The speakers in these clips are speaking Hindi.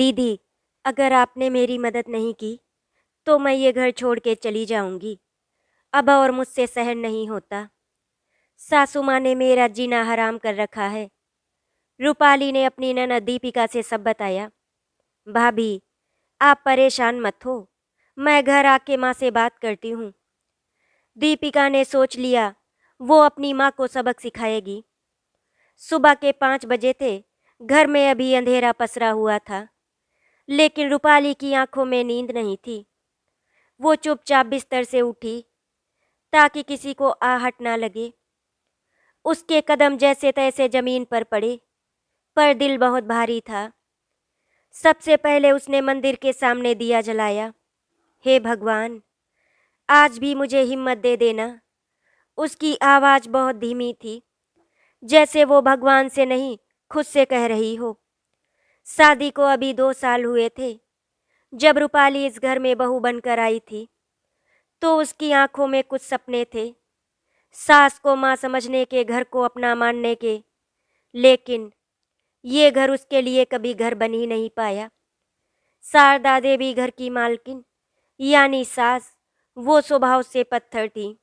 दीदी, अगर आपने मेरी मदद नहीं की तो मैं ये घर छोड़ के चली जाऊंगी। अब और मुझसे सहन नहीं होता। सासू माँ ने मेरा जीना हराम कर रखा है। रूपाली ने अपनी ननद दीपिका से सब बताया। भाभी, आप परेशान मत हो, मैं घर आके माँ से बात करती हूँ। दीपिका ने सोच लिया वो अपनी माँ को सबक सिखाएगी। सुबह के 5 बजे थे। घर में अभी अंधेरा पसरा हुआ था, लेकिन रूपाली की आंखों में नींद नहीं थी। वो चुपचाप बिस्तर से उठी ताकि किसी को आहट ना लगे। उसके कदम जैसे तैसे जमीन पर पड़े, पर दिल बहुत भारी था। सबसे पहले उसने मंदिर के सामने दिया जलाया। हे भगवान, आज भी मुझे हिम्मत दे देना। उसकी आवाज़ बहुत धीमी थी, जैसे वो भगवान से नहीं खुद से कह रही हो। शादी को अभी 2 साल हुए थे। जब रूपाली इस घर में बहू बनकर आई थी तो उसकी आंखों में कुछ सपने थे। सास को माँ समझने के, घर को अपना मानने के। लेकिन ये घर उसके लिए कभी घर बन ही नहीं पाया। शारदा देवी घर की मालकिन यानी सास, वो स्वभाव से पत्थर थी।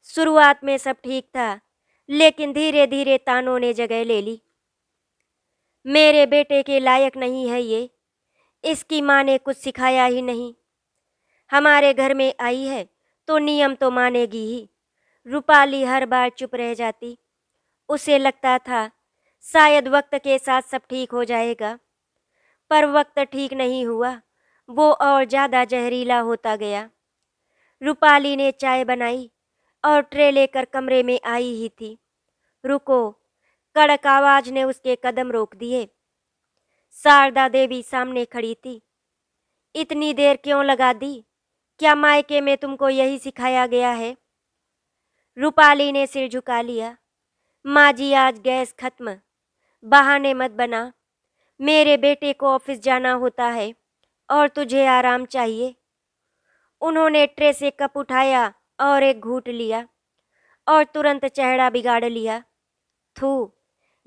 शुरुआत में सब ठीक था, लेकिन धीरे धीरे तानों ने जगह ले ली। मेरे बेटे के लायक नहीं है ये, इसकी माँ ने कुछ सिखाया ही नहीं। हमारे घर में आई है तो नियम तो मानेगी ही। रूपाली हर बार चुप रह जाती। उसे लगता था शायद वक्त के साथ सब ठीक हो जाएगा, पर वक्त ठीक नहीं हुआ। वो और ज़्यादा जहरीला होता गया। रूपाली ने चाय बनाई और ट्रे लेकर कमरे में आई ही थी। रुको, कड़क आवाज ने उसके कदम रोक दिए। शारदा देवी सामने खड़ी थी। इतनी देर क्यों लगा दी? क्या मायके में तुमको यही सिखाया गया है? रूपाली ने सिर झुका लिया। माँ जी, आज गैस खत्म। बहाने मत बना। मेरे बेटे को ऑफिस जाना होता है और तुझे आराम चाहिए। उन्होंने ट्रे से कप उठाया और एक घूंट लिया और तुरंत चेहरा बिगाड़ लिया। थू,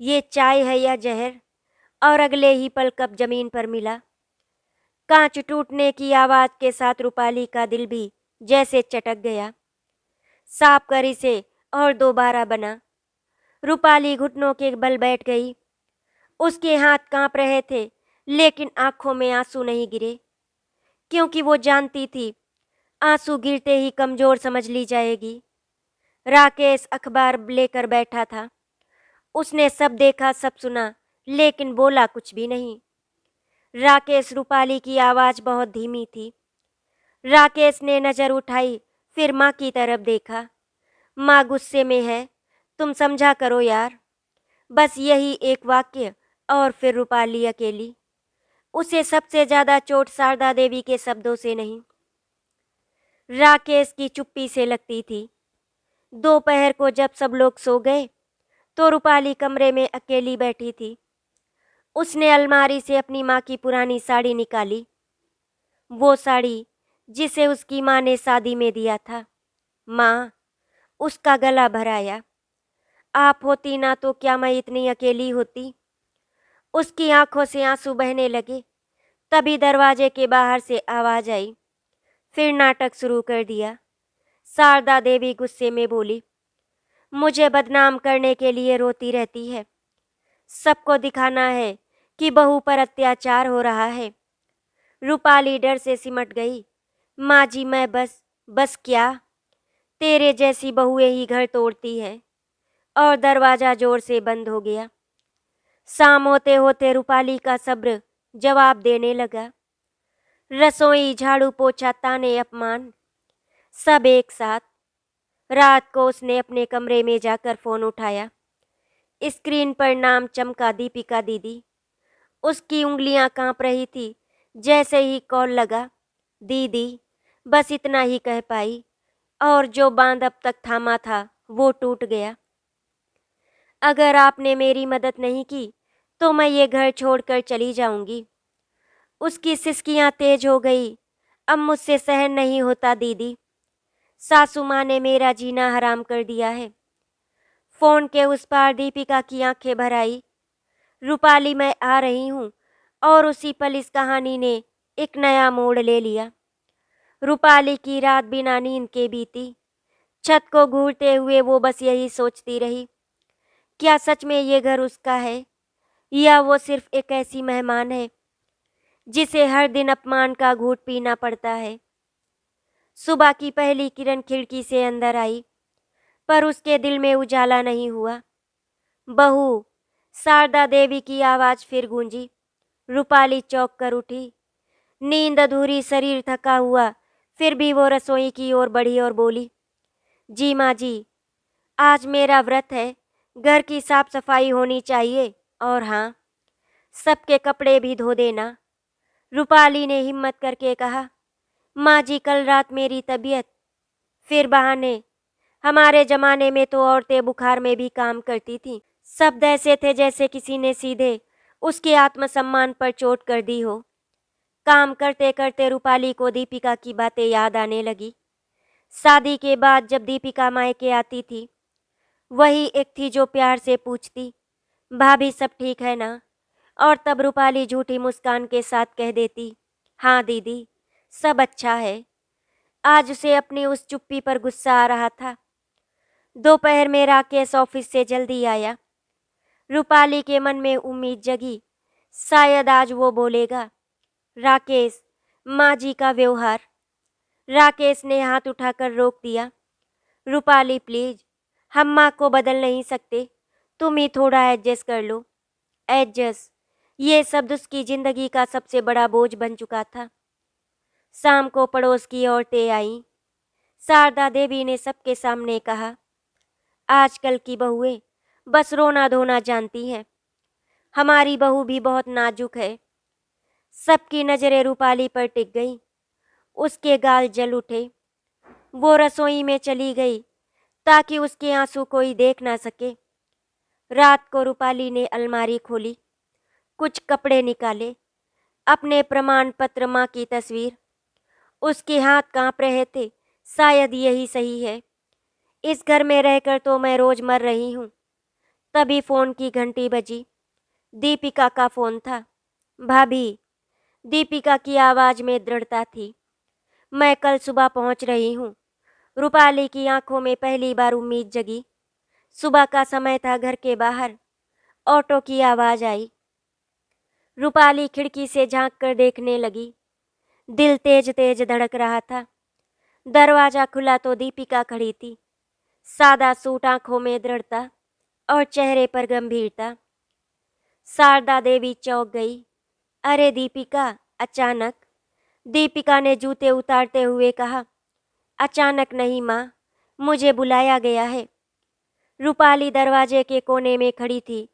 ये चाय है या जहर? और अगले ही पल कप जमीन पर मिला। कांच टूटने की आवाज के साथ रूपाली का दिल भी जैसे चटक गया। साफ कर इसे और दोबारा बना। रूपाली घुटनों के बल बैठ गई। उसके हाथ कांप रहे थे, लेकिन आंखों में आंसू नहीं गिरे, क्योंकि वो जानती थी आंसू गिरते ही कमजोर समझ ली जाएगी। राकेश अखबार लेकर बैठा था। उसने सब देखा, सब सुना, लेकिन बोला कुछ भी नहीं। राकेश, रूपाली की आवाज बहुत धीमी थी। राकेश ने नजर उठाई, फिर माँ की तरफ देखा। माँ गुस्से में है, तुम समझा करो यार। बस यही एक वाक्य, और फिर रूपाली अकेली। उसे सबसे ज्यादा चोट शारदा देवी के शब्दों से नहीं, राकेश की चुप्पी से लगती थी। दोपहर को जब सब लोग सो गए तो रूपाली कमरे में अकेली बैठी थी। उसने अलमारी से अपनी माँ की पुरानी साड़ी निकाली, वो साड़ी जिसे उसकी माँ ने शादी में दिया था। माँ, उसका गला भराया। आप होती ना तो क्या मैं इतनी अकेली होती? उसकी आंखों से आंसू बहने लगे। तभी दरवाजे के बाहर से आवाज आई। फिर नाटक शुरू कर दिया। शारदा देवी गुस्से में बोली, मुझे बदनाम करने के लिए रोती रहती है। सबको दिखाना है कि बहू पर अत्याचार हो रहा है। रूपाली डर से सिमट गई। माँ जी, मैं बस क्या? तेरे जैसी बहुएं ही घर तोड़ती हैं। और दरवाजा जोर से बंद हो गया। शाम होते होते रूपाली का सब्र जवाब देने लगा। रसोई, झाड़ू पोछा, ताने, अपमान, सब एक साथ। रात को उसने अपने कमरे में जाकर फोन उठाया। स्क्रीन पर नाम चमका, दीपिका दीदी। उसकी उंगलियां कांप रही थी। जैसे ही कॉल लगा, दीदी, बस इतना ही कह पाई, और जो बांध अब तक थामा था वो टूट गया। अगर आपने मेरी मदद नहीं की तो मैं ये घर छोड़कर चली जाऊंगी। उसकी सिसकियां तेज हो गई। अब मुझसे सहन नहीं होता दीदी। सासू माँ ने मेरा जीना हराम कर दिया है। फोन के उस पार दीपिका की आंखें भर आई। रूपाली, मैं आ रही हूँ, और उसी पल इस कहानी ने एक नया मोड़ ले लिया। रूपाली की रात बिना नींद के बीती। छत को घूरते हुए वो बस यही सोचती रही, क्या सच में ये घर उसका है या वो सिर्फ एक ऐसी मेहमान है जिसे हर दिन अपमान का घूंट पीना पड़ता है। सुबह की पहली किरण खिड़की से अंदर आई, पर उसके दिल में उजाला नहीं हुआ। बहू शारदा देवी की आवाज फिर गूंजी। रूपाली चौंक कर उठी। नींद अधूरी, शरीर थका हुआ, फिर भी वो रसोई की ओर बढ़ी और बोली, जी माँ जी, आज मेरा व्रत है, घर की साफ सफाई होनी चाहिए, और हाँ, सबके कपड़े भी धो देना। रूपाली ने हिम्मत करके कहा, माँ जी कल रात मेरी तबीयत। फिर बहाने, हमारे जमाने में तो औरतें बुखार में भी काम करती थीं। शब्द ऐसे थे जैसे किसी ने सीधे उसके आत्मसम्मान पर चोट कर दी हो। काम करते करते रूपाली को दीपिका की बातें याद आने लगी। शादी के बाद जब दीपिका मायके आती थी, वही एक थी जो प्यार से पूछती, भाभी सब ठीक है ना? और तब रूपाली झूठी मुस्कान के साथ कह देती, हाँ दीदी, सब अच्छा है। आज उसे अपनी उस चुप्पी पर गुस्सा आ रहा था। दोपहर में राकेश ऑफिस से जल्दी आया। रूपाली के मन में उम्मीद जगी, शायद आज वो बोलेगा, राकेश, माँ जी का व्यवहार। राकेश ने हाथ उठाकर रोक दिया। रूपाली प्लीज, हम माँ को बदल नहीं सकते, तुम ही थोड़ा एडजस्ट कर लो। एडजस्ट, ये शब्द उसकी जिंदगी का सबसे बड़ा बोझ बन चुका था। शाम को पड़ोस की औरतें आईं। शारदा देवी ने सबके सामने कहा, आजकल की बहुएं बस रोना धोना जानती हैं, हमारी बहू भी बहुत नाजुक है। सबकी नजरें रूपाली पर टिक गई। उसके गाल जल उठे। वो रसोई में चली गई ताकि उसके आंसू कोई देख ना सके। रात को रूपाली ने अलमारी खोली, कुछ कपड़े निकाले, अपने प्रमाण पत्र, माँ की तस्वीर। उसके हाथ कांप रहे थे, शायद यही सही है। इस घर में रहकर तो मैं रोज मर रही हूँ। तभी फोन की घंटी बजी। दीपिका का फोन था। भाभी, दीपिका की आवाज में दृढ़ता थी, मैं कल सुबह पहुंच रही हूँ। रूपाली की आंखों में पहली बार उम्मीद जगी। सुबह का समय था। घर के बाहर ऑटो की आवाज आई। रूपाली खिड़की से झांक कर देखने लगी। दिल तेज तेज धड़क रहा था। दरवाजा खुला तो दीपिका खड़ी थी। सादा सूट, आंखों में दृढ़ता और चेहरे पर गंभीरता। शारदा देवी चौंक गई। अरे दीपिका, अचानक? दीपिका ने जूते उतारते हुए कहा, अचानक नहीं माँ, मुझे बुलाया गया है। रूपाली दरवाजे के कोने में खड़ी थी।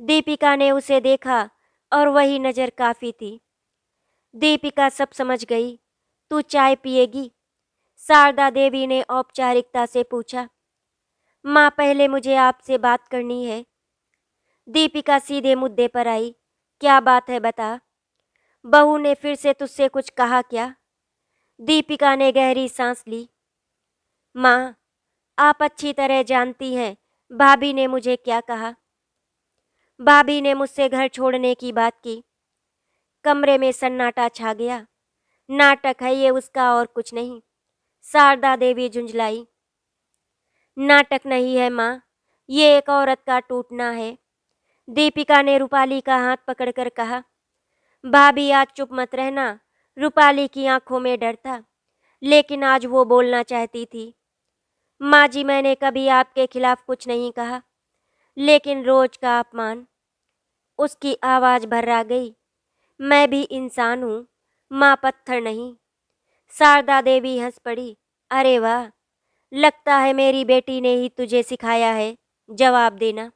दीपिका ने उसे देखा और वही नजर काफी थी। दीपिका सब समझ गई। तू चाय पिएगी? शारदा देवी ने औपचारिकता से पूछा। माँ, पहले मुझे आपसे बात करनी है। दीपिका सीधे मुद्दे पर आई। क्या बात है, बता। बहू ने फिर से तुझसे कुछ कहा क्या? दीपिका ने गहरी सांस ली। माँ, आप अच्छी तरह जानती हैं भाभी ने मुझे क्या कहा। भाभी ने मुझसे घर छोड़ने की बात की। कमरे में सन्नाटा छा गया। नाटक है ये उसका और कुछ नहीं। शारदा देवी झुंझलाई। नाटक नहीं है माँ, ये एक औरत का टूटना है। दीपिका ने रूपाली का हाथ पकड़कर कहा। भाभी आज चुप मत रहना। रूपाली की आंखों में डर था, लेकिन आज वो बोलना चाहती थी। माँ जी, मैंने कभी आपके खिलाफ कुछ नहीं कहा, लेकिन रोज का अपमान। उसकी आवाज भर्रा गई। मैं भी इंसान हूँ माँ, पत्थर नहीं। शारदा देवी हंस पड़ी। अरे वाह, लगता है मेरी बेटी ने ही तुझे सिखाया है जवाब देना।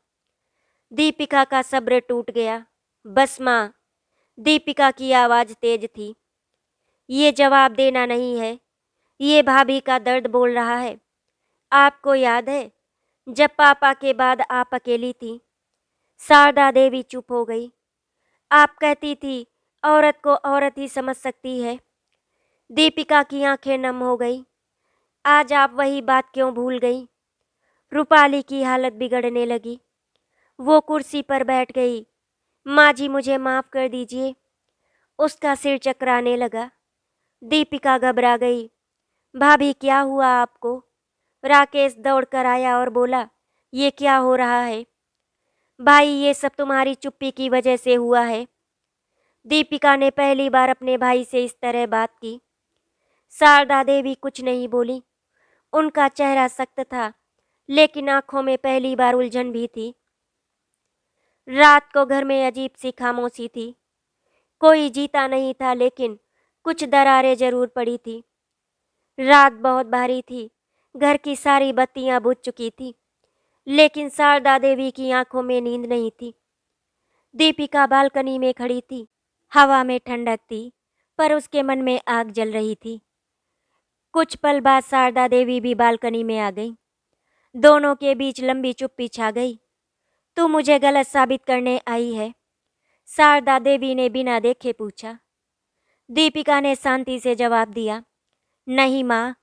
दीपिका का सब्र टूट गया। बस माँ, दीपिका की आवाज तेज थी, ये जवाब देना नहीं है, ये भाभी का दर्द बोल रहा है। आपको याद है जब पापा के बाद आप अकेली थी? शारदा देवी चुप हो गई। आप कहती थी औरत को औरत ही समझ सकती है। दीपिका की आंखें नम हो गई। आज आप वही बात क्यों भूल गई? रूपाली की हालत बिगड़ने लगी। वो कुर्सी पर बैठ गई। माँ जी मुझे माफ़ कर दीजिए। उसका सिर चकराने लगा। दीपिका घबरा गई। भाभी क्या हुआ आपको? राकेश दौड़कर आया और बोला, ये क्या हो रहा है? भाई ये सब तुम्हारी चुप्पी की वजह से हुआ है। दीपिका ने पहली बार अपने भाई से इस तरह बात की। शारदा देवी कुछ नहीं बोली। उनका चेहरा सख्त था, लेकिन आंखों में पहली बार उलझन भी थी। रात को घर में अजीब सी खामोशी थी। कोई जीता नहीं था, लेकिन कुछ दरारें जरूर पड़ी थी। रात बहुत भारी थी। घर की सारी बत्तियां बुझ चुकी थी, लेकिन शारदा देवी की आंखों में नींद नहीं थी। दीपिका बालकनी में खड़ी थी। हवा में ठंडक थी, पर उसके मन में आग जल रही थी। कुछ पल बाद शारदा देवी भी बालकनी में आ गई। दोनों के बीच लंबी चुप्पी छा गई। तू मुझे गलत साबित करने आई है? शारदा देवी ने बिना देखे पूछा। दीपिका ने शांति से जवाब दिया, नहीं माँ,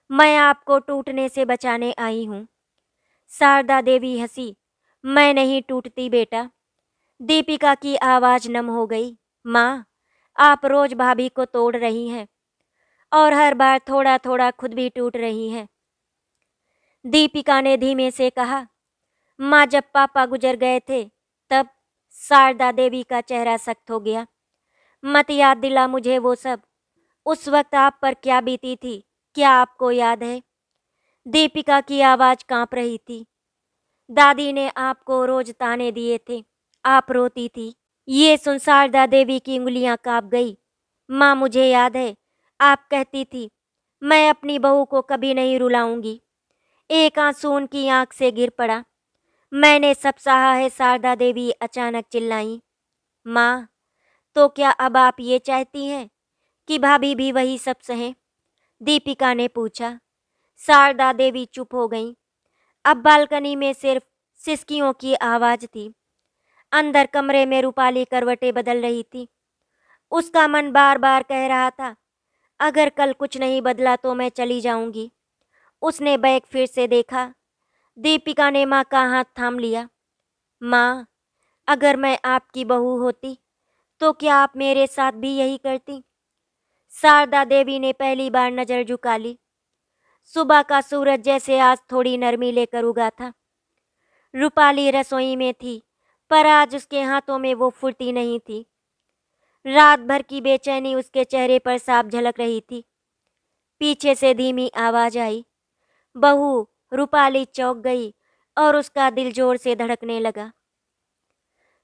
मैं आपको टूटने से बचाने आई हूँ। शारदा देवी हंसी। मैं नहीं टूटती बेटा। दीपिका की आवाज नम हो गई। माँ, आप रोज भाभी को तोड़ रही हैं और हर बार थोड़ा थोड़ा खुद भी टूट रही हैं। दीपिका ने धीमे से कहा, माँ जब पापा गुजर गए थे तब। शारदा देवी का चेहरा सख्त हो गया। मत याद दिला मुझे वो सब। उस वक्त आप पर क्या बीती थी, क्या आपको याद है? दीपिका की आवाज कांप रही थी। दादी ने आपको रोज ताने दिए थे, आप रोती थी। ये सुन शारदा देवी की उंगलियां कांप गई। माँ मुझे याद है, आप कहती थी, मैं अपनी बहू को कभी नहीं रुलाऊंगी। एक आंसू उनकी आंख से गिर पड़ा। मैंने सब सहा है, शारदा देवी अचानक चिल्लाई। माँ, तो क्या अब आप ये चाहती हैं कि भाभी भी वही सब सहें? दीपिका ने पूछा। शारदा देवी चुप हो गईं। अब बालकनी में सिर्फ सिसकियों की आवाज थी। अंदर कमरे में रूपाली करवटें बदल रही थी। उसका मन बार बार कह रहा था, अगर कल कुछ नहीं बदला तो मैं चली जाऊंगी। उसने बैग फिर से देखा। दीपिका ने माँ का हाथ थाम लिया। माँ, अगर मैं आपकी बहू होती तो क्या आप मेरे साथ भी यही करती? शारदा देवी ने पहली बार नजर झुका ली। सुबह का सूरज जैसे आज थोड़ी नरमी लेकर उगा था। रूपाली रसोई में थी, पर आज उसके हाथों में वो फुर्ती नहीं थी। रात भर की बेचैनी उसके चेहरे पर साफ झलक रही थी। पीछे से धीमी आवाज आई। बहू। रूपाली चौंक गई और उसका दिल जोर से धड़कने लगा।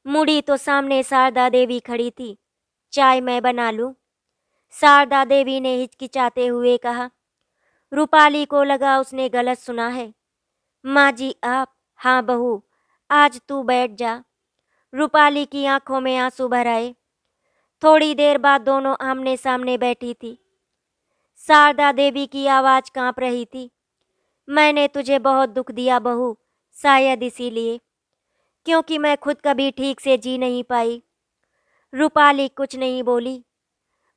मुड़ी तो सामने शारदा देवी खड़ी थी। चाय मैं बना लूं? शारदा देवी ने हिचकिचाते हुए कहा। रूपाली को लगा उसने गलत सुना है। माँ जी आप? हाँ बहू, आज तू बैठ जा। रूपाली की आंखों में आंसू भर आए। थोड़ी देर बाद दोनों आमने सामने बैठी थी। शारदा देवी की आवाज कांप रही थी। मैंने तुझे बहुत दुख दिया बहू, शायद इसीलिए, क्योंकि मैं खुद कभी ठीक से जी नहीं पाई। रूपाली कुछ नहीं बोली।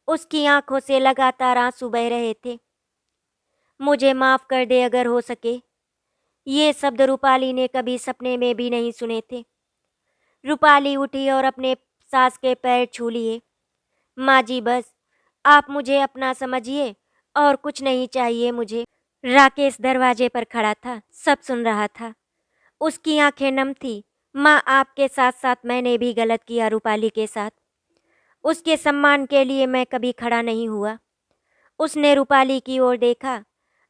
उसकी आंखों से लगातार आंसू बह रहे थे। मुझे माफ कर दे अगर हो सके। ये शब्द रूपाली ने कभी सपने में भी नहीं सुने थे। रूपाली उठी और अपने सास के पैर छू लिए। माँ जी बस, आप मुझे अपना समझिए और कुछ नहीं चाहिए मुझे। राकेश दरवाजे पर खड़ा था, सब सुन रहा था। उसकी आंखें नम थी। माँ आपके साथ साथ मैंने भी गलत किया रूपाली के साथ। उसके सम्मान के लिए मैं कभी खड़ा नहीं हुआ। उसने रूपाली की ओर देखा।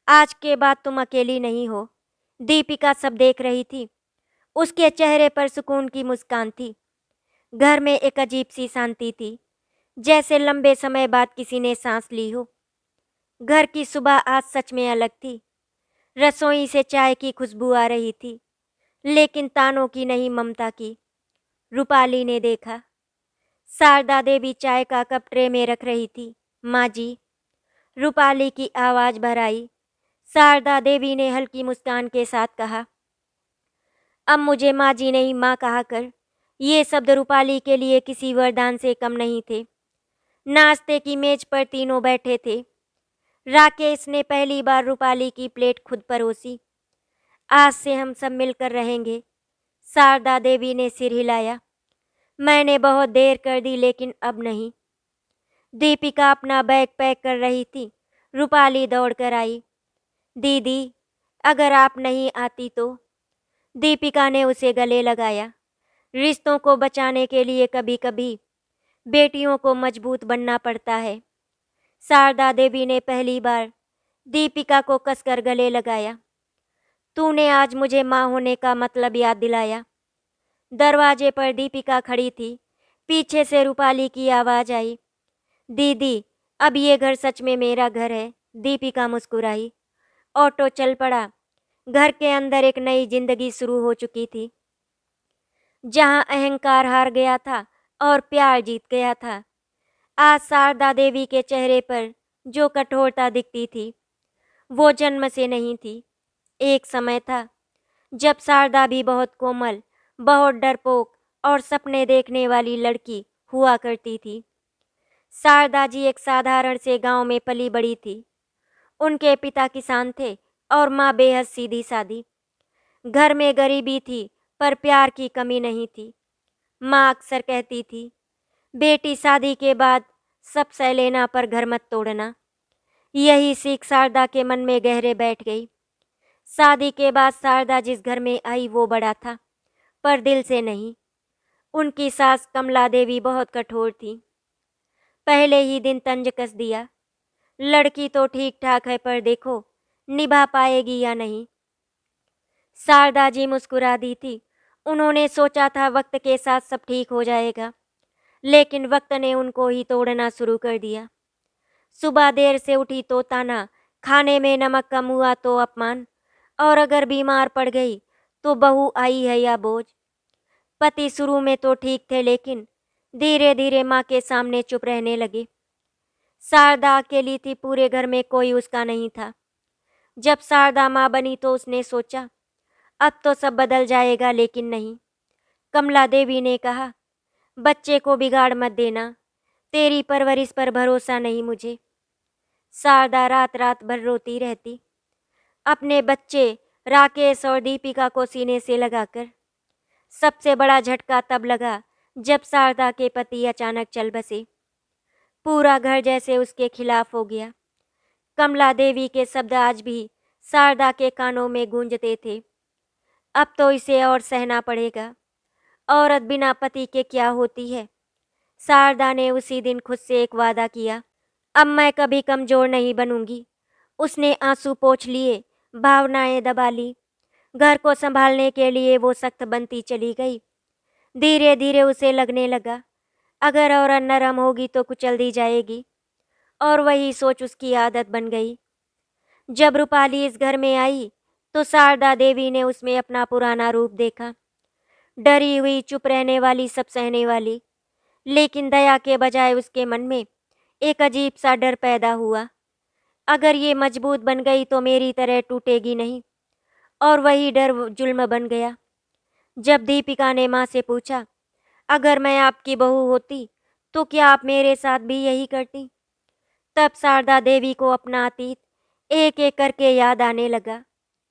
आज के बाद तुम अकेली नहीं हो। दीपिका सब देख रही थी। उसके चेहरे पर सुकून की मुस्कान थी। घर में एक अजीब सी शांति थी, जैसे लंबे समय बाद किसी ने सांस ली हो। घर की सुबह आज सच में अलग थी। रसोई से चाय की खुशबू आ रही थी, लेकिन तानों की नहीं, ममता की। रूपाली ने देखा। शारदा देवी चाय का कप ट्रे में रख रही थी। माँ जी। रूपाली की आवाज भर आई। शारदा देवी ने हल्की मुस्कान के साथ कहा, अब मुझे माँ जी नहीं माँ कहा कर। ये शब्द रूपाली के लिए किसी वरदान से कम नहीं थे। नाश्ते की मेज पर तीनों बैठे थे। राकेश ने पहली बार रूपाली की प्लेट खुद परोसी। आज से हम सब मिलकर रहेंगे। शारदा देवी ने सिर हिलाया। मैंने बहुत देर कर दी लेकिन अब नहीं। दीपिका अपना बैग पैक कर रही थी। रूपाली दौड़ कर आई। दीदी, अगर आप नहीं आती तो। दीपिका ने उसे गले लगाया। रिश्तों को बचाने के लिए कभी कभी बेटियों को मजबूत बनना पड़ता है। शारदा देवी ने पहली बार दीपिका को कसकर गले लगाया। तूने आज मुझे माँ होने का मतलब याद दिलाया। दरवाजे पर दीपिका खड़ी थी। पीछे से रूपाली की आवाज आई, दीदी, अब ये घर सच में मेरा घर है। दीपिका मुस्कुराई। ऑटो चल पड़ा। घर के अंदर एक नई जिंदगी शुरू हो चुकी थी, जहां अहंकार हार गया था और प्यार जीत गया था। आज शारदा देवी के चेहरे पर जो कठोरता दिखती थी, वो जन्म से नहीं थी। एक समय था जब शारदा भी बहुत कोमल, बहुत डरपोक और सपने देखने वाली लड़की हुआ करती थी। शारदा जी एक साधारण से गांव में पली बड़ी थी। उनके पिता किसान थे और माँ बेहद सीधी सादी। घर में गरीबी थी पर प्यार की कमी नहीं थी। माँ अक्सर कहती थी, बेटी शादी के बाद सब सह लेना पर घर मत तोड़ना। यही सीख शारदा के मन में गहरे बैठ गई। शादी के बाद शारदा जिस घर में आई वो बड़ा था, पर दिल से नहीं। उनकी सास कमला देवी बहुत कठोर थी। पहले ही दिन तंज कस दिया, लड़की तो ठीक ठाक है पर देखो निभा पाएगी या नहीं। शारदा जी मुस्कुरा दी थी। उन्होंने सोचा था वक्त के साथ सब ठीक हो जाएगा, लेकिन वक्त ने उनको ही तोड़ना शुरू कर दिया। सुबह देर से उठी तो ताना, खाने में नमक कम हुआ तो अपमान, और अगर बीमार पड़ गई तो बहू आई है या बोझ। पति शुरू में तो ठीक थे लेकिन धीरे धीरे माँ के सामने चुप रहने लगे। शारदा अकेली थी, पूरे घर में कोई उसका नहीं था। जब शारदा माँ बनी तो उसने सोचा अब तो सब बदल जाएगा, लेकिन नहीं। कमला देवी ने कहा, बच्चे को बिगाड़ मत देना, तेरी परवरिश पर भरोसा नहीं मुझे। शारदा रात रात भर रोती रहती, अपने बच्चे राकेश और दीपिका को सीने से लगाकर। सबसे बड़ा झटका तब लगा जब शारदा के पति अचानक चल बसे। पूरा घर जैसे उसके खिलाफ हो गया। कमला देवी के शब्द आज भी शारदा के कानों में गूंजते थे, अब तो इसे और सहना पड़ेगा। औरत बिना पति के क्या होती है। शारदा ने उसी दिन खुद से एक वादा किया, अब मैं कभी कमजोर नहीं बनूंगी। उसने आंसू पोंछ लिए, भावनाएं दबा ली। घर को संभालने के लिए वो सख्त बनती चली गई। धीरे धीरे उसे लगने लगा, अगर औरत नरम होगी तो कुचल दी जाएगी, और वही सोच उसकी आदत बन गई। जब रूपाली इस घर में आई तो शारदा देवी ने उसमें अपना पुराना रूप देखा। डरी हुई, चुप रहने वाली, सब सहने वाली। लेकिन दया के बजाय उसके मन में एक अजीब सा डर पैदा हुआ, अगर ये मजबूत बन गई तो मेरी तरह टूटेगी नहीं। और वही डर जुल्म बन गया। जब दीपिका ने माँ से पूछा, अगर मैं आपकी बहू होती तो क्या आप मेरे साथ भी यही करती? तब शारदा देवी को अपना अतीत एक एक करके याद आने लगा।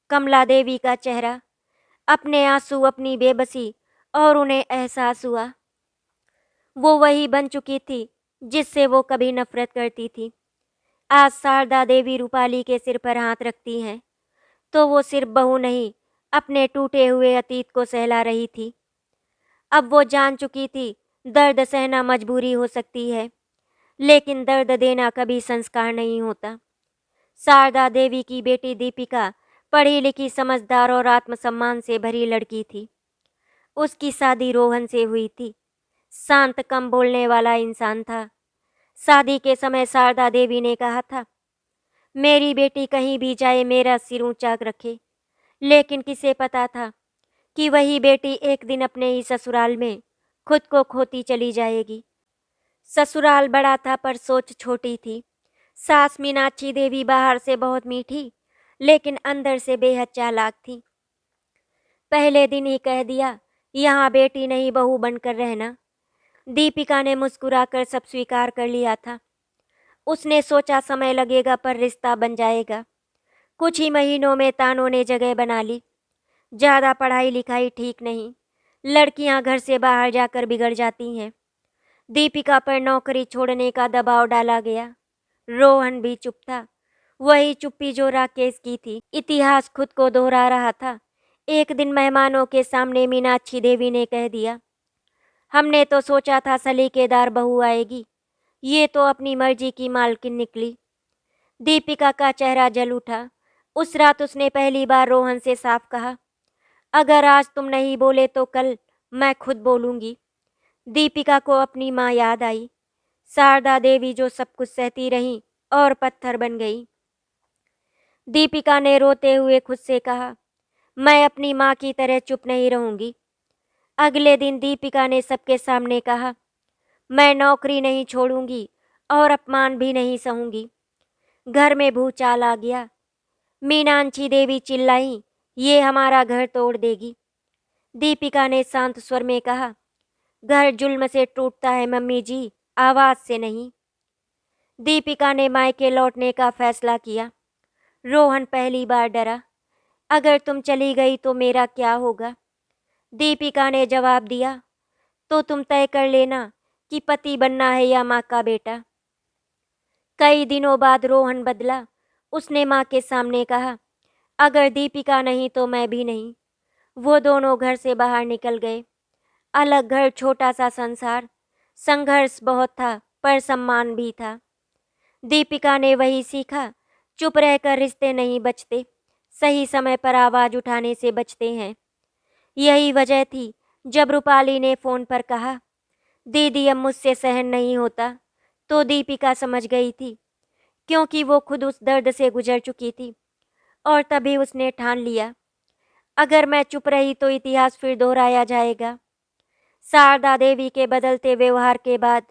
कमला देवी का चेहरा, अपने आंसू, अपनी बेबसी, और उन्हें एहसास हुआ वो वही बन चुकी थी जिससे वो कभी नफरत करती थी। आज शारदा देवी रूपाली के सिर पर हाथ रखती हैं तो वो सिर्फ बहू नहीं, अपने टूटे हुए अतीत को सहला रही थी। अब वो जान चुकी थी दर्द सहना मजबूरी हो सकती है, लेकिन दर्द देना कभी संस्कार नहीं होता। शारदा देवी की बेटी दीपिका पढ़ी लिखी, समझदार और आत्मसम्मान से भरी लड़की थी। उसकी शादी रोहन से हुई थी। शांत, कम बोलने वाला इंसान था। शादी के समय शारदा देवी ने कहा था, मेरी बेटी कहीं भी जाए मेरा सिर ऊंचा रखे। लेकिन किसे पता था कि वही बेटी एक दिन अपने ही ससुराल में खुद को खोती चली जाएगी। ससुराल बड़ा था पर सोच छोटी थी। सास मीनाक्षी देवी बाहर से बहुत मीठी, लेकिन अंदर से बेहद चालाक थी। पहले दिन ही कह दिया, यहाँ बेटी नहीं बहू बनकर रहना। दीपिका ने मुस्कुराकर सब स्वीकार कर लिया था। उसने सोचा समय लगेगा पर रिश्ता बन जाएगा। कुछ ही महीनों में तानों ने जगह बना ली। ज़्यादा पढ़ाई लिखाई ठीक नहीं, लड़कियां घर से बाहर जाकर बिगड़ जाती हैं। दीपिका पर नौकरी छोड़ने का दबाव डाला गया। रोहन भी चुप था, वही चुप्पी जो राकेश की थी। इतिहास खुद को दोहरा रहा था। एक दिन मेहमानों के सामने मीनाक्षी देवी ने कह दिया, हमने तो सोचा था सलीकेदार बहू आएगी, ये तो अपनी मर्जी की मालकिन निकली। दीपिका का चेहरा जल उठा। उस रात उसने पहली बार रोहन से साफ कहा, अगर आज तुम नहीं बोले तो कल मैं खुद बोलूंगी। दीपिका को अपनी माँ याद आई, शारदा देवी जो सब कुछ सहती रहीं और पत्थर बन गई। दीपिका ने रोते हुए खुद से कहा, मैं अपनी माँ की तरह चुप नहीं रहूंगी। अगले दिन दीपिका ने सबके सामने कहा, मैं नौकरी नहीं छोड़ूंगी और अपमान भी नहीं सहूंगी। घर में भूचाल आ गया। मीनाक्षी देवी चिल्लाई, ये हमारा घर तोड़ देगी। दीपिका ने शांत स्वर में कहा, घर जुल्म से टूटता है मम्मी जी, आवाज से नहीं। दीपिका ने मायके लौटने का फैसला किया। रोहन पहली बार डरा, अगर तुम चली गई तो मेरा क्या होगा? दीपिका ने जवाब दिया, तो तुम तय कर लेना कि पति बनना है या माँ का बेटा। कई दिनों बाद रोहन बदला। उसने माँ के सामने कहा, अगर दीपिका नहीं तो मैं भी नहीं। वो दोनों घर से बाहर निकल गए। अलग घर, छोटा सा संसार। संघर्ष बहुत था पर सम्मान भी था। दीपिका ने वही सीखा, चुप रहकर रिश्ते नहीं बचते, सही समय पर आवाज उठाने से बचते हैं। यही वजह थी जब रूपाली ने फोन पर कहा, दीदी अब मुझसे सहन नहीं होता, तो दीपिका समझ गई थी, क्योंकि वो खुद उस दर्द से गुजर चुकी थी। और तभी उसने ठान लिया, अगर मैं चुप रही तो इतिहास फिर दोहराया जाएगा। शारदा देवी के बदलते व्यवहार के बाद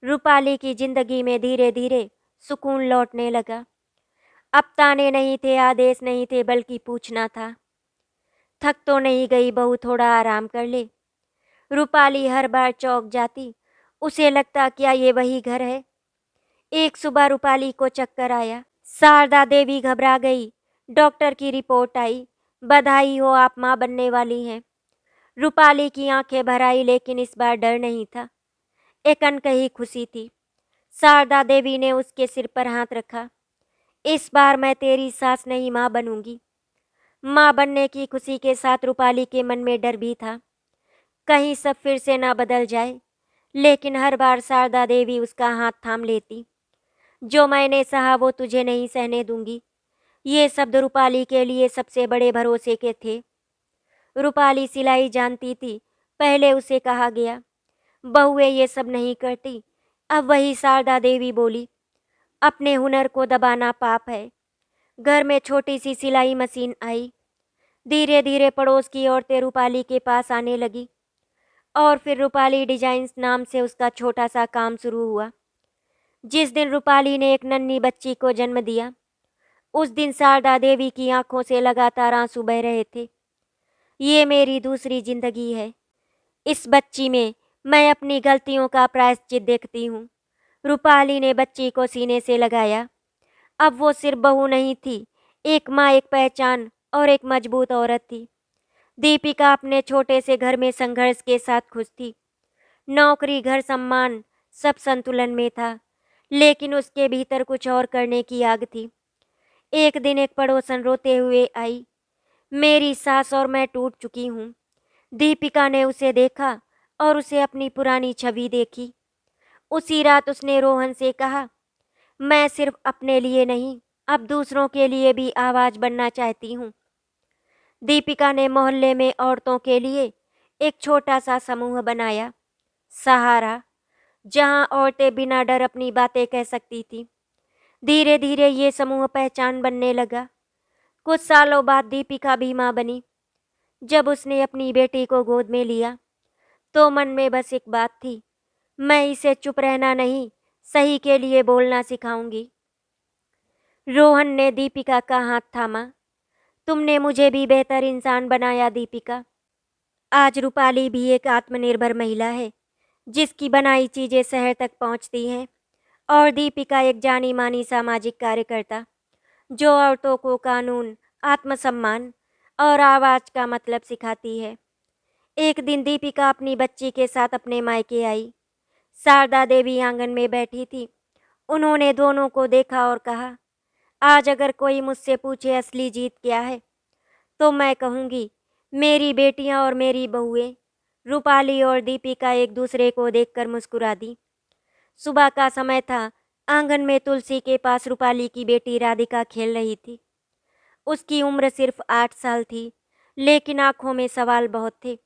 रूपाली की जिंदगी में धीरे धीरे सुकून लौटने लगा। अब ताने नहीं थे, आदेश नहीं थे, बल्कि पूछना था, थक तो नहीं गई बहू, थोड़ा आराम कर ले। रूपाली हर बार चौंक जाती, उसे लगता क्या ये वही घर है। एक सुबह रूपाली को चक्कर आया। शारदा देवी घबरा गई। डॉक्टर की रिपोर्ट आई, बधाई हो आप माँ बनने वाली हैं। रूपाली की आंखें भर आई, लेकिन इस बार डर नहीं था, एक अनकही खुशी थी। शारदा देवी ने उसके सिर पर हाथ रखा, इस बार मैं तेरी सास नहीं माँ बनूंगी। माँ बनने की खुशी के साथ रूपाली के मन में डर भी था, कहीं सब फिर से ना बदल जाए। लेकिन हर बार शारदा देवी उसका हाथ थाम लेती, जो मैंने सहा वो तुझे नहीं सहने दूंगी। ये शब्द रूपाली के लिए सबसे बड़े भरोसे के थे। रूपाली सिलाई जानती थी, पहले उसे कहा गया, बहुएं ये सब नहीं करती। अब वही शारदा देवी बोली, अपने हुनर को दबाना पाप है। घर में छोटी सी सिलाई मशीन आई। धीरे धीरे पड़ोस की औरतें रूपाली के पास आने लगी और फिर रूपाली डिजाइन्स नाम से उसका छोटा सा काम शुरू हुआ। जिस दिन रूपाली ने एक नन्ही बच्ची को जन्म दिया, उस दिन शारदा देवी की आंखों से लगातार आंसू बह रहे थे। ये मेरी दूसरी जिंदगी है, इस बच्ची में मैं अपनी गलतियों का प्रायश्चित देखती हूँ। रूपाली ने बच्ची को सीने से लगाया। अब वो सिर्फ बहू नहीं थी, एक माँ, एक पहचान और एक मजबूत औरत थी। दीपिका अपने छोटे से घर में संघर्ष के साथ खुश थी। नौकरी, घर, सम्मान सब संतुलन में था, लेकिन उसके भीतर कुछ और करने की आग थी। एक दिन एक पड़ोसन रोते हुए आई, मेरी सास और मैं टूट चुकी हूँ। दीपिका ने उसे देखा और उसे अपनी पुरानी छवि देखी। उसी रात उसने रोहन से कहा, मैं सिर्फ अपने लिए नहीं, अब दूसरों के लिए भी आवाज बनना चाहती हूँ। दीपिका ने मोहल्ले में औरतों के लिए एक छोटा सा समूह बनाया, सहारा, जहां औरतें बिना डर अपनी बातें कह सकती थी। धीरे धीरे ये समूह पहचान बनने लगा। कुछ सालों बाद दीपिका भी माँ बनी। जब उसने अपनी बेटी को गोद में लिया तो मन में बस एक बात थी, मैं इसे चुप रहना नहीं, सही के लिए बोलना सिखाऊंगी। रोहन ने दीपिका का हाथ थामा, तुमने मुझे भी बेहतर इंसान बनाया दीपिका। आज रूपाली भी एक आत्मनिर्भर महिला है, जिसकी बनाई चीजें शहर तक पहुंचती हैं। और दीपिका एक जानी मानी सामाजिक कार्यकर्ता, जो औरतों को कानून, आत्मसम्मान और आवाज का मतलब सिखाती है। एक दिन दीपिका अपनी बच्ची के साथ अपने मायके आई। शारदा देवी आंगन में बैठी थी। उन्होंने दोनों को देखा और कहा, आज अगर कोई मुझसे पूछे असली जीत क्या है, तो मैं कहूँगी मेरी बेटियाँ और मेरी बहुएं। रूपाली और दीपिका एक दूसरे को देखकर मुस्कुरा दी। सुबह का समय था। आंगन में तुलसी के पास रूपाली की बेटी राधिका खेल रही थी। उसकी उम्र सिर्फ 8 साल थी, लेकिन आंखों में सवाल बहुत थे।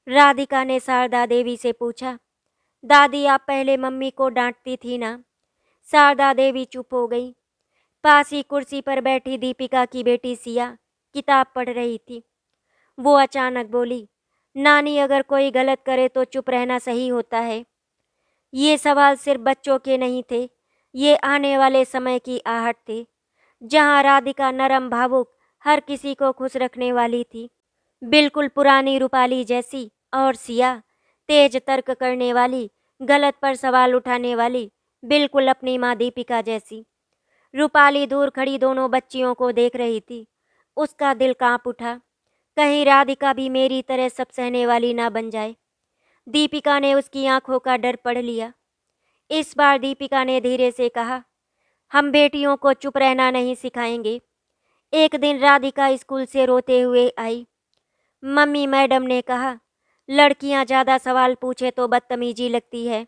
राधिका ने शारदा देवी से पूछा, दादी आप पहले मम्मी को डांटती थी ना? शारदा देवी चुप हो गई। पास ही कुर्सी पर बैठी दीपिका की बेटी सिया किताब पढ़ रही थी। वो अचानक बोली, नानी अगर कोई गलत करे तो चुप रहना सही होता है? ये सवाल सिर्फ बच्चों के नहीं थे, ये आने वाले समय की आहट थे, जहाँ राधिका नरम भावुक हर किसी को खुश रखने वाली थी, बिल्कुल पुरानी रूपाली जैसी, और सिया तेज तर्क करने वाली, गलत पर सवाल उठाने वाली, बिल्कुल अपनी माँ दीपिका जैसी। रूपाली दूर खड़ी दोनों बच्चियों को देख रही थी। उसका दिल कांप उठा, कहीं राधिका भी मेरी तरह सब सहने वाली ना बन जाए। दीपिका ने उसकी आंखों का डर पढ़ लिया। इस बार दीपिका ने धीरे से कहा, हम बेटियों को चुप रहना नहीं सिखाएंगे। एक दिन राधिका स्कूल से रोते हुए आई। मम्मी मैडम ने कहा, लड़कियां ज़्यादा सवाल पूछे तो बदतमीजी लगती है।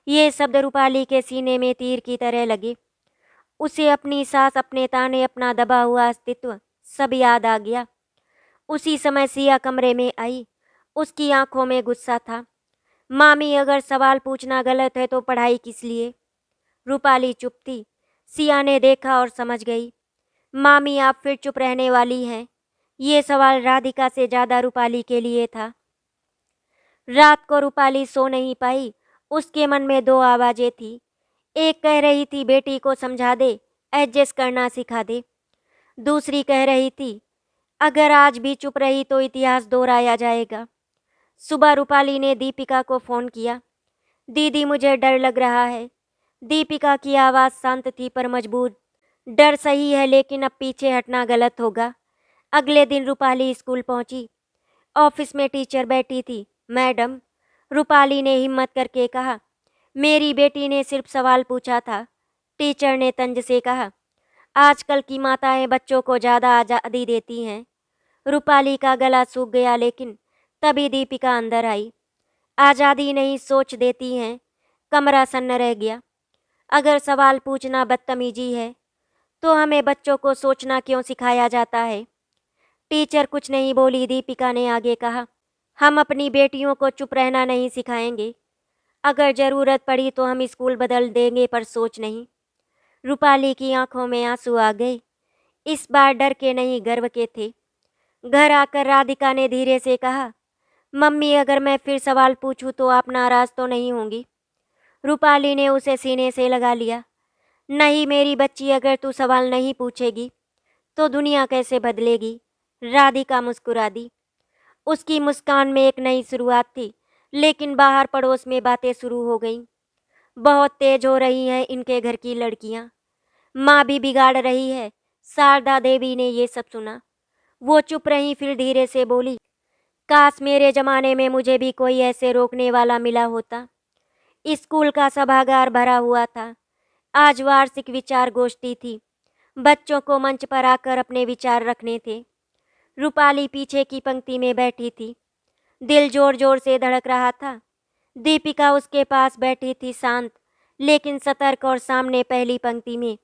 ये शब्द रूपाली के सीने में तीर की तरह लगे। उसे अपनी सास, अपने ताने, अपना दबा हुआ अस्तित्व सब याद आ गया। उसी समय सिया कमरे में आई। उसकी आंखों में गुस्सा था। मामी अगर सवाल पूछना गलत है तो पढ़ाई किस लिए? रूपाली चुप थी। सिया ने देखा और समझ गई। मामी आप फिर चुप रहने वाली हैं। ये सवाल राधिका से ज़्यादा रूपाली के लिए था। रात को रूपाली सो नहीं पाई। उसके मन में दो आवाज़ें थी। एक कह रही थी बेटी को समझा दे, एडजस्ट करना सिखा दे। दूसरी कह रही थी अगर आज भी चुप रही तो इतिहास दोहराया जाएगा। सुबह रूपाली ने दीपिका को फ़ोन किया। दीदी मुझे डर लग रहा है। दीपिका की आवाज़ शांत थी पर मजबूत। डर सही है लेकिन अब पीछे हटना गलत होगा। अगले दिन रूपाली स्कूल पहुंची। ऑफिस में टीचर बैठी थी। मैडम, रूपाली ने हिम्मत करके कहा, मेरी बेटी ने सिर्फ सवाल पूछा था। टीचर ने तंज से कहा, आजकल की माताएं बच्चों को ज़्यादा आज़ादी देती हैं। रूपाली का गला सूख गया, लेकिन तभी दीपिका अंदर आई। आज़ादी नहीं, सोच देती हैं। कमरा सन्न रह गया। अगर सवाल पूछना बदतमीजी है तो हमें बच्चों को सोचना क्यों सिखाया जाता है? टीचर कुछ नहीं बोली। दीपिका ने आगे कहा, हम अपनी बेटियों को चुप रहना नहीं सिखाएंगे। अगर ज़रूरत पड़ी तो हम स्कूल बदल देंगे, पर सोच नहीं। रूपाली की आंखों में आंसू आ गए। इस बार डर के नहीं, गर्व के थे। घर आकर राधिका ने धीरे से कहा, मम्मी अगर मैं फिर सवाल पूछूं तो आप नाराज़ तो नहीं होंगी? रूपाली ने उसे सीने से लगा लिया। नहीं मेरी बच्ची, अगर तू सवाल नहीं पूछेगी तो दुनिया कैसे बदलेगी? राधिका मुस्कुरा दी। उसकी मुस्कान में एक नई शुरुआत थी। लेकिन बाहर पड़ोस में बातें शुरू हो गईं। बहुत तेज हो रही हैं इनके घर की लड़कियां। माँ भी बिगाड़ रही है। शारदा देवी ने ये सब सुना। वो चुप रही, फिर धीरे से बोली, काश मेरे जमाने में मुझे भी कोई ऐसे रोकने वाला मिला होता। स्कूल का सभागार भरा हुआ था। आज वार्षिक विचार गोष्ठी थी। बच्चों को मंच पर आकर अपने विचार रखने थे। रूपाली पीछे की पंक्ति में बैठी थी। दिल जोर जोर से धड़क रहा था। दीपिका उसके पास बैठी थी, शांत लेकिन सतर्क, और सामने पहली पंक्ति में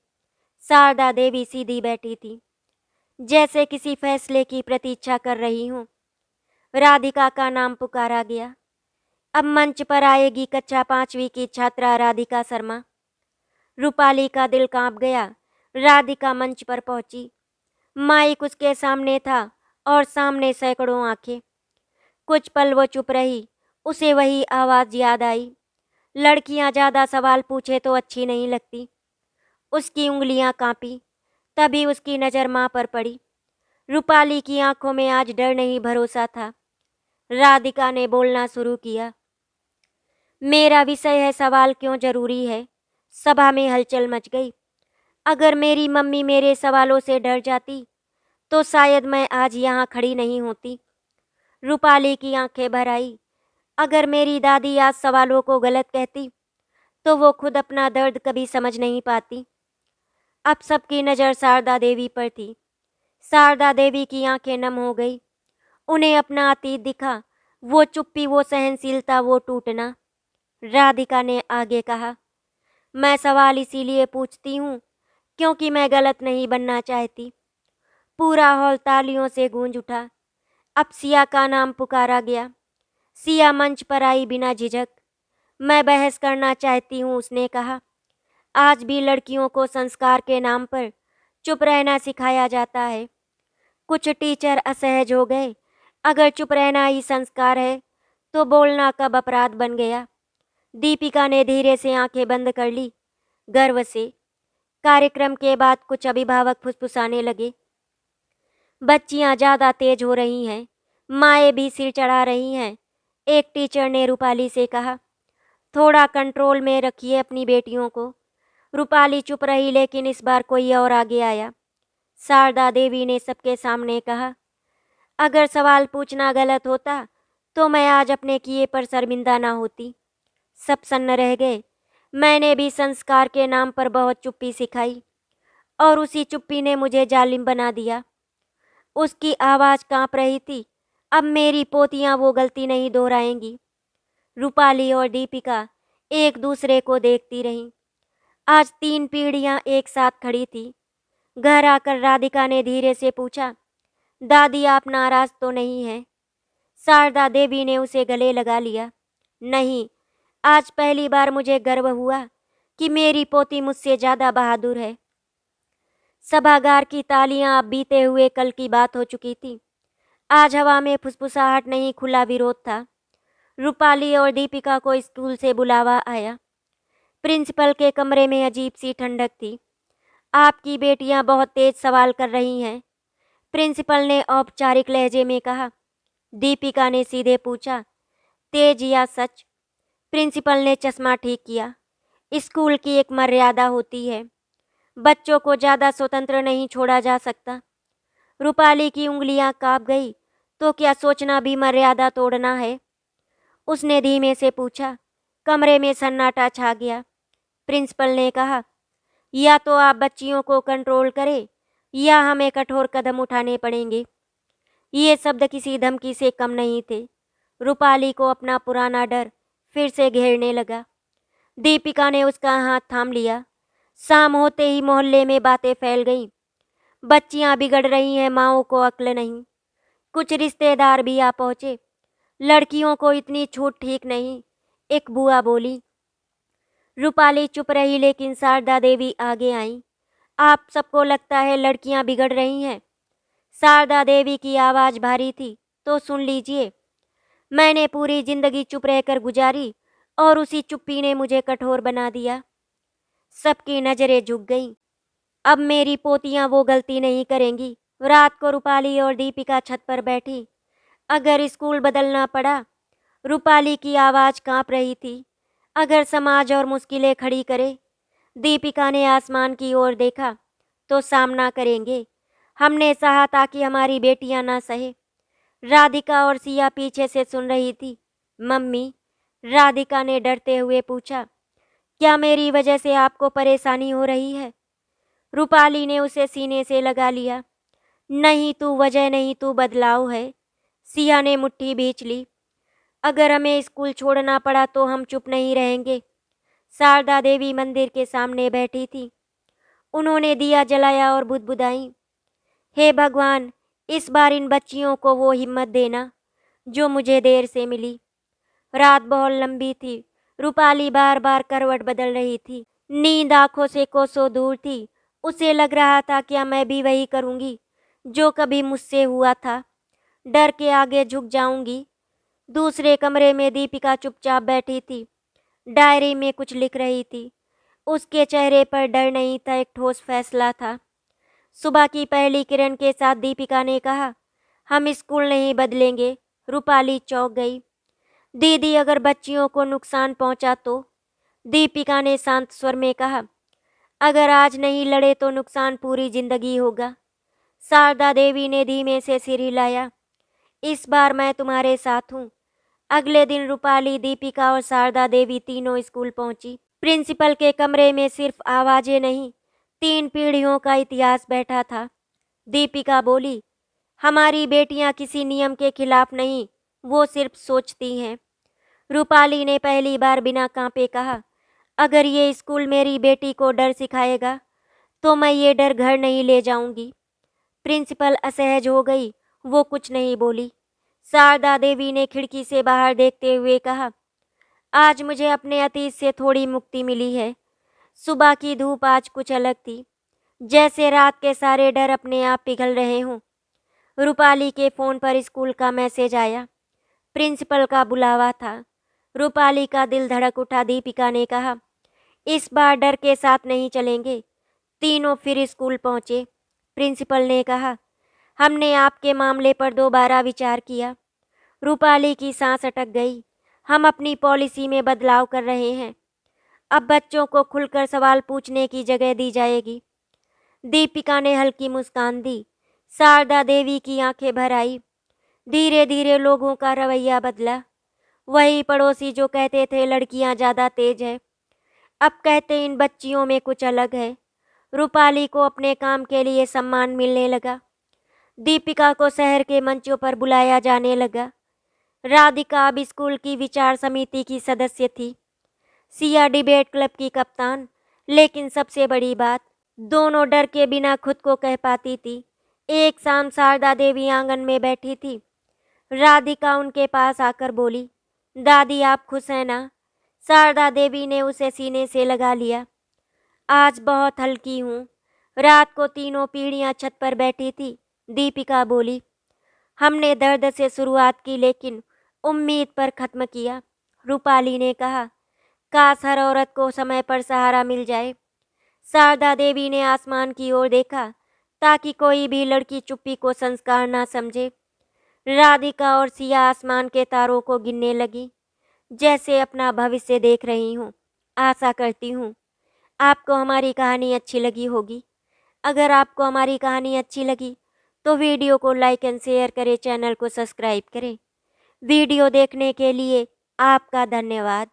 शारदा देवी सीधी बैठी थी, जैसे किसी फैसले की प्रतीक्षा कर रही हूँ। राधिका का नाम पुकारा गया। अब मंच पर आएगी कक्षा 5वीं की छात्रा राधिका शर्मा। रूपाली का दिल कांप गया। राधिका मंच पर पहुंची। माइक उसके सामने था और सामने सैकड़ों आंखें। कुछ पल वो चुप रही। उसे वही आवाज़ याद आई, लड़कियां ज़्यादा सवाल पूछे तो अच्छी नहीं लगती। उसकी उंगलियां कांपी। तभी उसकी नज़र माँ पर पड़ी। रूपाली की आंखों में आज डर नहीं, भरोसा था। राधिका ने बोलना शुरू किया, मेरा विषय है सवाल क्यों जरूरी है। सभा में हलचल मच गई। अगर मेरी मम्मी मेरे सवालों से डर जाती तो शायद मैं आज यहाँ खड़ी नहीं होती। रूपाली की आंखें भर आई। अगर मेरी दादी आज सवालों को गलत कहती तो वो खुद अपना दर्द कभी समझ नहीं पाती। अब सबकी नज़र शारदा देवी पर थी। शारदा देवी की आंखें नम हो गई। उन्हें अपना अतीत दिखा, वो चुप्पी, वो सहनशीलता, वो टूटना। राधिका ने आगे कहा, मैं सवाल इसीलिए पूछती हूँ क्योंकि मैं गलत नहीं बनना चाहती। पूरा हॉल तालियों से गूंज उठा। अब सिया का नाम पुकारा गया। सिया मंच पर आई बिना झिझक। मैं बहस करना चाहती हूँ, उसने कहा। आज भी लड़कियों को संस्कार के नाम पर चुप रहना सिखाया जाता है। कुछ टीचर असहज हो गए। अगर चुप रहना ही संस्कार है तो बोलना कब अपराध बन गया। दीपिका ने धीरे से आंखें बंद कर ली, गर्व से। कार्यक्रम के बाद कुछ अभिभावक फुसफुसाने लगे, बच्चियां ज़्यादा तेज हो रही हैं, माएँ भी सिर चढ़ा रही हैं। एक टीचर ने रूपाली से कहा, थोड़ा कंट्रोल में रखिए अपनी बेटियों को। रूपाली चुप रही, लेकिन इस बार कोई और आगे आया। शारदा देवी ने सबके सामने कहा, अगर सवाल पूछना गलत होता तो मैं आज अपने किए पर शर्मिंदा ना होती। सब सन्न रह गए। मैंने भी संस्कार के नाम पर बहुत चुप्पी सिखाई और उसी चुप्पी ने मुझे जालिम बना दिया। उसकी आवाज़ कांप रही थी। अब मेरी पोतियां वो गलती नहीं दोहराएंगी। रूपाली और दीपिका एक दूसरे को देखती रहीं। आज 3 पीढ़ियां एक साथ खड़ी थी। घर आकर राधिका ने धीरे से पूछा, दादी आप नाराज तो नहीं हैं? शारदा देवी ने उसे गले लगा लिया। नहीं, आज पहली बार मुझे गर्व हुआ कि मेरी पोती मुझसे ज़्यादा बहादुर है। सभागार की तालियां अब बीते हुए कल की बात हो चुकी थी। आज हवा में फुसफुसाहट नहीं, खुला विरोध था। रूपाली और दीपिका को स्कूल से बुलावा आया। प्रिंसिपल के कमरे में अजीब सी ठंडक थी। आपकी बेटियां बहुत तेज सवाल कर रही हैं, प्रिंसिपल ने औपचारिक लहजे में कहा। दीपिका ने सीधे पूछा, तेज या सच? प्रिंसिपल ने चश्मा ठीक किया। स्कूल की एक मर्यादा होती है, बच्चों को ज़्यादा स्वतंत्र नहीं छोड़ा जा सकता। रूपाली की उंगलियां कांप गई। तो क्या सोचना भी मर्यादा तोड़ना है? उसने धीमे से पूछा। कमरे में सन्नाटा छा गया। प्रिंसिपल ने कहा, या तो आप बच्चियों को कंट्रोल करें या हमें कठोर कदम उठाने पड़ेंगे। ये शब्द किसी धमकी से कम नहीं थे। रूपाली को अपना पुराना डर फिर से घेरने लगा। दीपिका ने उसका हाथ थाम लिया। शाम होते ही मोहल्ले में बातें फैल गईं। बच्चियां बिगड़ रही हैं, माओं को अक्ल नहीं। कुछ रिश्तेदार भी आ पहुंचे। लड़कियों को इतनी छूट ठीक नहीं, एक बुआ बोली। रूपाली चुप रही, लेकिन शारदा देवी आगे आईं। आप सबको लगता है लड़कियां बिगड़ रही हैं? शारदा देवी की आवाज़ भारी थी। तो सुन लीजिए, मैंने पूरी जिंदगी चुप रहकर गुजारी और उसी चुप्पी ने मुझे कठोर बना दिया। सबकी नज़रें झुक गईं। अब मेरी पोतियां वो गलती नहीं करेंगी। रात को रूपाली और दीपिका छत पर बैठी। अगर स्कूल बदलना पड़ा, रूपाली की आवाज़ कांप रही थी, अगर समाज और मुश्किलें खड़ी करे। दीपिका ने आसमान की ओर देखा, तो सामना करेंगे। हमने सहा ताकि हमारी बेटियां ना सहे। राधिका और सिया पीछे से सुन रही थी। मम्मी, राधिका ने डरते हुए पूछा, क्या मेरी वजह से आपको परेशानी हो रही है? रूपाली ने उसे सीने से लगा लिया। नहीं, तू वजह नहीं, तू बदलाव है। सिया ने मुट्ठी भींच ली। अगर हमें स्कूल छोड़ना पड़ा तो हम चुप नहीं रहेंगे। शारदा देवी मंदिर के सामने बैठी थी। उन्होंने दिया जलाया और बुदबुदाई, हे भगवान, इस बार इन बच्चियों को वो हिम्मत देना जो मुझे देर से मिली। रात बहुत लंबी थी। रूपाली बार बार करवट बदल रही थी। नींद आंखों से कोसों दूर थी। उसे लग रहा था, क्या मैं भी वही करूंगी जो कभी मुझसे हुआ था? डर के आगे झुक जाऊंगी। दूसरे कमरे में दीपिका चुपचाप बैठी थी। डायरी में कुछ लिख रही थी। उसके चेहरे पर डर नहीं था, एक ठोस फैसला था। सुबह की पहली किरण के साथ दीपिका ने कहा, हम स्कूल नहीं बदलेंगे। रूपाली चौंक गई। दीदी, अगर बच्चियों को नुकसान पहुंचा तो? दीपिका ने शांत स्वर में कहा, अगर आज नहीं लड़े तो नुकसान पूरी जिंदगी होगा। शारदा देवी ने धीमे से सिर हिलाया। इस बार मैं तुम्हारे साथ हूँ। अगले दिन रूपाली, दीपिका और शारदा देवी तीनों स्कूल पहुंची। प्रिंसिपल के कमरे में सिर्फ आवाजें नहीं, 3 पीढ़ियों का इतिहास बैठा था। दीपिका बोली, हमारी बेटियां किसी नियम के खिलाफ नहीं, वो सिर्फ सोचती हैं। रूपाली ने पहली बार बिना कांपे कहा, अगर ये स्कूल मेरी बेटी को डर सिखाएगा तो मैं ये डर घर नहीं ले जाऊंगी। प्रिंसिपल असहज हो गई, वो कुछ नहीं बोली। शारदा देवी ने खिड़की से बाहर देखते हुए कहा, आज मुझे अपने अतीत से थोड़ी मुक्ति मिली है। सुबह की धूप आज कुछ अलग थी, जैसे रात के सारे डर अपने आप पिघल रहे हों। रूपाली के फ़ोन पर स्कूल का मैसेज आया। प्रिंसिपल का बुलावा था। रूपाली का दिल धड़क उठा। दीपिका ने कहा, इस बार डर के साथ नहीं चलेंगे। तीनों फिर स्कूल पहुंचे। प्रिंसिपल ने कहा, हमने आपके मामले पर दोबारा विचार किया। रूपाली की सांस अटक गई। हम अपनी पॉलिसी में बदलाव कर रहे हैं। अब बच्चों को खुलकर सवाल पूछने की जगह दी जाएगी। दीपिका ने हल्की मुस्कान दी। शारदा देवी की आंखें भर आई। धीरे धीरे लोगों का रवैया बदला। वही पड़ोसी जो कहते थे लड़कियां ज़्यादा तेज है, अब कहते इन बच्चियों में कुछ अलग है। रूपाली को अपने काम के लिए सम्मान मिलने लगा। दीपिका को शहर के मंचों पर बुलाया जाने लगा। राधिका अब स्कूल की विचार समिति की सदस्य थी, सिया डिबेट क्लब की कप्तान। लेकिन सबसे बड़ी बात, दोनों डर के बिना खुद को कह पाती थी। एक शाम शारदा देवी आंगन में बैठी थी। राधिका उनके पास आकर बोली, दादी आप खुश हैं ना? शारदा देवी ने उसे सीने से लगा लिया। आज बहुत हल्की हूँ। रात को तीनों पीढ़ियाँ छत पर बैठी थी। दीपिका बोली, हमने दर्द से शुरुआत की लेकिन उम्मीद पर ख़त्म किया। रूपाली ने कहा, काश हर औरत को समय पर सहारा मिल जाए। शारदा देवी ने आसमान की ओर देखा ताकि कोई भी लड़की चुप्पी को संस्कार ना समझे। राधिका और सिया आसमान के तारों को गिनने लगी, जैसे अपना भविष्य देख रही हूँ। आशा करती हूँ आपको हमारी कहानी अच्छी लगी होगी। अगर आपको हमारी कहानी अच्छी लगी तो वीडियो को लाइक एंड शेयर करें, चैनल को सब्सक्राइब करें। वीडियो देखने के लिए आपका धन्यवाद।